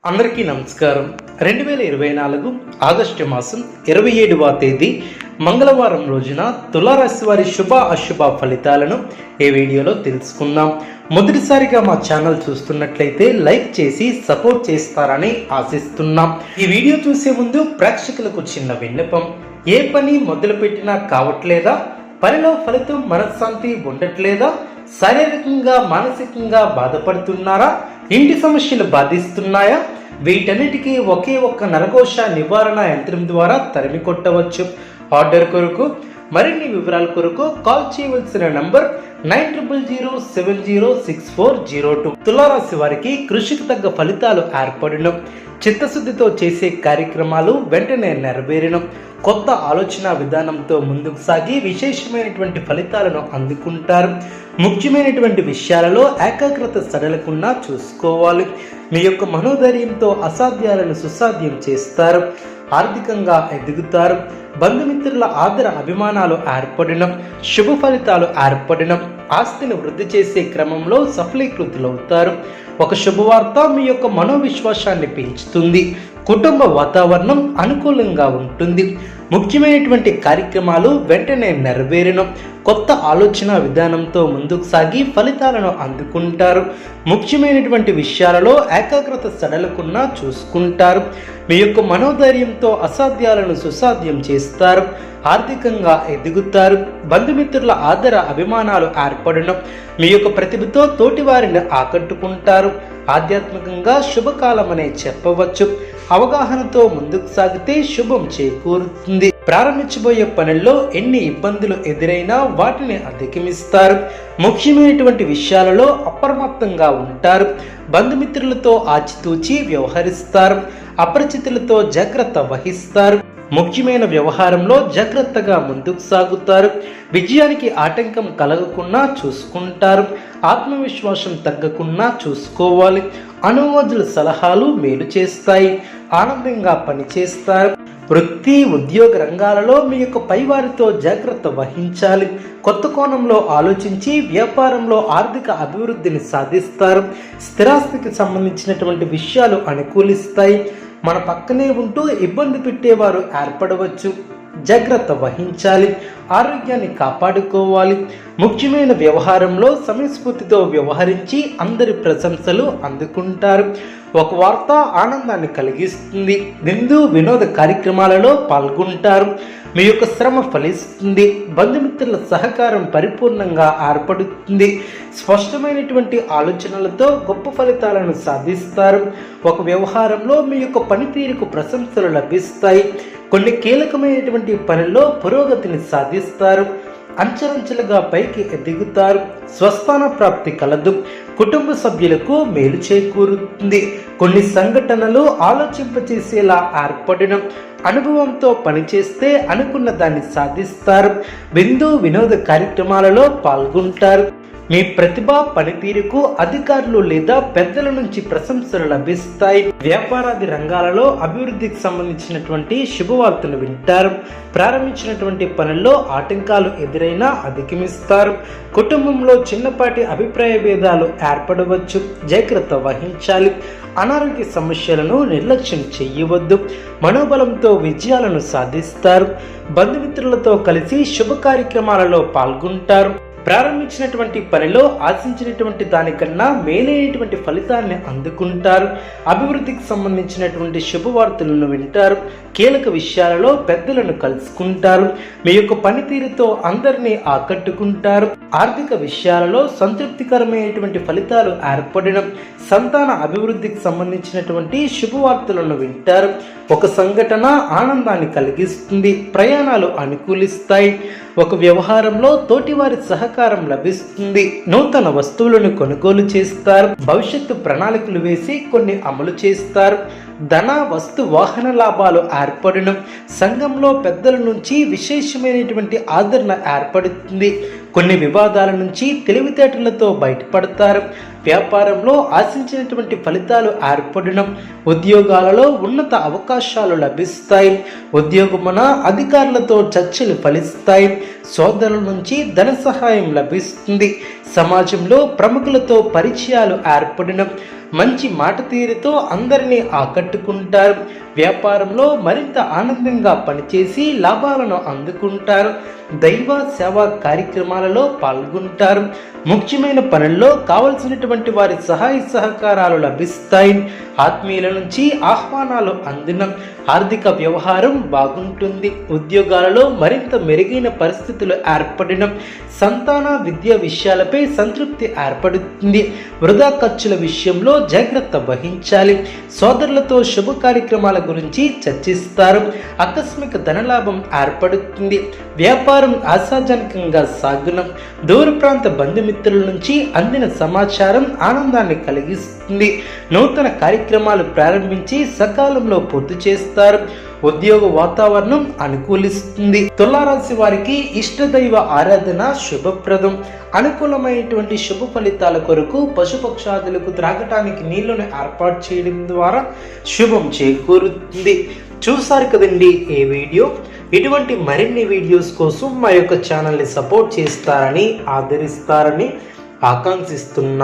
అందరికీ నమస్కారం. 2024 ఆగస్టు మాసం 27వ తేదీ మంగళవారం రోజున తులారాశి వారి శుభ అశుభ ఫలితాలను ఈ వీడియోలో తెలుసుకుందాం. మొదటిసారిగా మా ఛానల్ చూస్తున్నట్లయితే లైక్ చేసి సపోర్ట్ చేస్తారని ఆశిస్తున్నాం. ఈ వీడియో చూసే ముందు ప్రేక్షకులకు చిన్న విన్నపం. ఏ పని మొదలుపెట్టినా కావట్లేదా? పనిలో ఫలితం మనశ్శాంతి ఉండట్లేదా? శారీరకంగా మానసికంగా బాధపడుతున్నారా? ఇంటి సమస్యలు బాధిస్తున్నాయా? వీటన్నిటికీ ఒకే ఒక్క నరకోశ నివారణ యంత్రం ద్వారా తరిమి కొట్టవచ్చు. ఆర్డర్ కొరకు మరిన్ని వివరాల కొరకు కాల్ చేయవలసిన నంబర్ 9007064002. తులారాశి వారికి కృషికి తగ్గ ఫలితాలు ఏర్పడడం, చిత్తశుద్ధితో చేసే కార్యక్రమాలు వెంటనే నెరవేరడం, కొత్త ఆలోచన విధానంతో ముందుకు సాగి విశేషమైనటువంటి ఫలితాలను అందుకుంటారు. ముఖ్యమైనటువంటి విషయాలలో ఏకాగ్రత సడలకుండా చూసుకోవాలి. మీ యొక్క మనోధైర్యంతో అసాధ్యాలను సుసాధ్యం చేస్తారు. ఆర్థికంగా ఎదుగుతారు. బంధుమిత్రుల ఆదర అభిమానాలు ఏర్పడడం, శుభ ఫలితాలు ఏర్పడడం, ఆస్తిని వృద్ధి చేసే క్రమంలో సఫలీకృతులవుతారు. ఒక శుభవార్త మీ యొక్క మనోవిశ్వాసాన్ని పెంచుతుంది. కుటుంబ వాతావరణం అనుకూలంగా ఉంటుంది. ముఖ్యమైనటువంటి కార్యక్రమాలు వెంటనే నెరవేరడం, కొత్త ఆలోచన విధానంతో ముందుకు సాగి ఫలితాలను అందుకుంటారు. ముఖ్యమైనటువంటి విషయాలలో ఏకాగ్రత సడలకుండా చూసుకుంటారు. మీ యొక్క మనోధైర్యంతో అసాధ్యాలను సుసాధ్యం చేస్తారు. ఆర్థికంగా ఎదుగుతారు. బంధుమిత్రుల ఆదర అభిమానాలు ఏర్పడడం, మీ యొక్క ప్రతిభతో తోటివారిని ఆకట్టుకుంటారు. ఆధ్యాత్మికంగా శుభకాలం అనే చెప్పవచ్చు. అవగాహనతో ముందుకు సాగితే శుభం చేకూరుతుంది. ప్రారంభించబోయే పనుల్లో ఎన్ని ఇబ్బందులు ఎదురైనా వాటిని అధిగమిస్తారు. ముఖ్యమైనటువంటి విషయాలలో అప్రమత్తంగా ఉంటారు. బంధుమిత్రులతో ఆచితూచి వ్యవహరిస్తారు. అపరిచితులతో జాగ్రత్త వహిస్తారు. ముఖ్యమైన వ్యవహారంలో జాగ్రత్తగా ముందుకు సాగుతారు. విజయానికి ఆటంకం కలగకుండా చూసుకుంటారు. ఆత్మవిశ్వాసం తగ్గకుండా చూసుకోవాలి. అనుమతుల సలహాలు మేలు చేస్తాయి. ఆనందంగా పనిచేస్తారు. వృత్తి ఉద్యోగ రంగాలలో మీ యొక్క పైవారితో జాగ్రత్త వహించాలి. కొత్త కోణంలో ఆలోచించి వ్యాపారంలో ఆర్థిక అభివృద్ధిని సాధిస్తారు. స్థిరాస్తికి సంబంధించినటువంటి విషయాలు అనుకూలిస్తాయి. మన పక్కనే ఉంటూ ఇబ్బంది పెట్టేవారు ఏర్పడవచ్చు. జాగ్రత్త వహించాలి. ఆరోగ్యాన్ని కాపాడుకోవాలి. ముఖ్యమైన వ్యవహారంలో సమయస్ఫూర్తితో వ్యవహరించి అందరి ప్రశంసలు అందుకుంటారు. ఒక వార్త ఆనందాన్ని కలిగిస్తుంది. విందు వినోద కార్యక్రమాలలో పాల్గొంటారు. మీ యొక్క శ్రమ ఫలిస్తుంది. బంధుమిత్రుల సహకారం పరిపూర్ణంగా ఏర్పడుతుంది. స్పష్టమైనటువంటి ఆలోచనలతో గొప్ప ఫలితాలను సాధిస్తారు. ఒక వ్యవహారంలో మీ యొక్క పనితీరుకు ప్రశంసలు లభిస్తాయి. కొన్ని కీలకమైనటువంటి పనుల్లో పురోగతిని సాధిస్తారు. అంచెలంచెలుగా పైకి ఎదుగుతారు. స్వస్థాన ప్రాప్తి కలదు. కుటుంబ సభ్యులకు మేలు చేకూరుతుంది. కొన్ని సంఘటనలు ఆలోచింపచేసేలా ఏర్పడడం, అనుభవంతో పనిచేస్తే అనుకున్న దాన్ని సాధిస్తారు. విందు వినోద కార్యక్రమాలలో పాల్గొంటారు. మీ ప్రతిభ పనితీరుకు అధికారులు లేదా పెద్దల నుంచి ప్రశంసలు లభిస్తాయి. వ్యాపారాది రంగాలలో అభివృద్ధికి సంబంధించినటువంటి శుభవార్తలు వింటారు. ప్రారంభించినటువంటి పనుల్లో ఆటంకాలు ఎదురైనా అధిగమిస్తారు. కుటుంబంలో చిన్నపాటి అభిప్రాయ భేదాలు ఏర్పడవచ్చు. జాగ్రత్త వహించాలి. అనారోగ్య సమస్యలను నిర్లక్ష్యం చేయవద్దు. మనోబలంతో విజయాలను సాధిస్తారు. బంధుమిత్రులతో కలిసి శుభ కార్యక్రమాలలో పాల్గొంటారు. ప్రారంభించినటువంటి పనిలో ఆశించినటువంటి దానికన్నా మేలైనటువంటి ఫలితాన్ని అందుకుంటారు. అభివృద్ధికి సంబంధించినటువంటి శుభవార్తలను వింటారు. కీలక విషయాలలో పెద్దలను కలుసుకుంటారు. మీ యొక్క పనితీరుతో అందరినీ ఆకట్టుకుంటారు. ఆర్థిక విషయాలలో సంతృప్తికరమైనటువంటి ఫలితాలు ఏర్పడడం, సంతాన అభివృద్ధికి సంబంధించినటువంటి శుభవార్తలను వింటారు. ఒక సంఘటన ఆనందాన్ని కలిగిస్తుంది. ప్రయాణాలు అనుకూలిస్తాయి. ఒక వ్యవహారంలో తోటివారి సహకారం లభిస్తుంది. నూతన వస్తువులను కొనుగోలు చేస్తారు. భవిష్యత్తు ప్రణాళికలు వేసి కొన్ని అమలు చేస్తారు. ధన వస్తు వాహన లాభాలు ఏర్పడడం, సంఘంలో పెద్దల నుంచి విశేషమైనటువంటి ఆదరణ ఏర్పడుతుంది. కొన్ని వివాదాల నుంచి తెలివితేటలతో బయటపడతారు. వ్యాపారంలో ఆశించినటువంటి ఫలితాలు ఏర్పడడం, ఉద్యోగాలలో ఉన్నత అవకాశాలు లభిస్తాయి. ఉద్యోగమున అధికారులతో చర్చలు ఫలిస్తాయి. సోదరుల నుంచి ధన సహాయం లభిస్తుంది. సమాజంలో ప్రముఖులతో పరిచయాలు ఏర్పడడం, మంచి మాట తీరుతో అందరినీ ఆకట్టుకుంటారు. వ్యాపారంలో మరింత ఆనందంగా పనిచేసి లాభాలను అందుకుంటారు. దైవ సేవా కార్యక్రమాలలో పాల్గొంటారు. ముఖ్యమైన పనుల్లో కావలసినటువంటి వారి సహాయ సహకారాలు లభిస్తాయి. ఆత్మీయుల నుంచి ఆహ్వానాలు అందిన ఆర్థిక వ్యవహారం బాగుంటుంది. ఉద్యోగాలలో మరింత మెరుగైన పరిస్థితులు ఏర్పడిన సంతాన విద్యా విషయాలపై సంతృప్తి ఏర్పడుతుంది. వృధా ఖర్చుల విషయంలో జాగ్రత్త వహించాలి. సోదరులతో శుభ కార్యక్రమాల గురించి చర్చిస్తారు. ఆకస్మిక ధనలాభం ఏర్పడుతుంది. వ్యాపారం ఆశాజనకంగా సాగున దూర ప్రాంత బంధుమిత్రుల నుంచి అందిన సమాచారం ఆనందాన్ని కలిగిస్తుంది. నూతన కార్యక్రమాలు ప్రారంభించి సకాలంలో పూర్తి చేస్తారు. ఉద్యోగ వాతావరణం అనుకూలిస్తుంది. తులారాశి వారికి ఇష్టదైవ ఆరాధన శుభప్రదం. అనుకూలమైనటువంటి శుభ ఫలితాల కొరకు పశుపక్షాదులకు త్రాగటానికి నీళ్లను ఏర్పాటు చేయడం ద్వారా శుభం చేకూరుతుంది. చూసారు కదండి ఈ వీడియో. ఇటువంటి మరిన్ని వీడియోస్ కోసం మా యొక్క ఛానల్ని సపోర్ట్ చేస్తారని ఆదరిస్తారని ఆకాంక్షిస్తున్నా.